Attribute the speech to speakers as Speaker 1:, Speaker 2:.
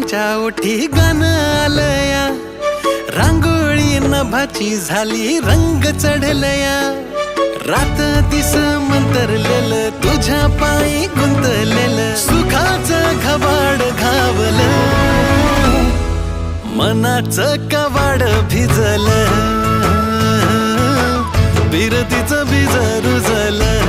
Speaker 1: तुमच्या ओठी गाणं आलया, रांगोळी नभाची झाली रंग चढलया, रात दिस मंतरलेलं तुझ्या पायी गुंतलेलं, सुखाचं घबाड घावलं, मनाचं कवाड भिजलं, बिरतीचं बीज रुजलं.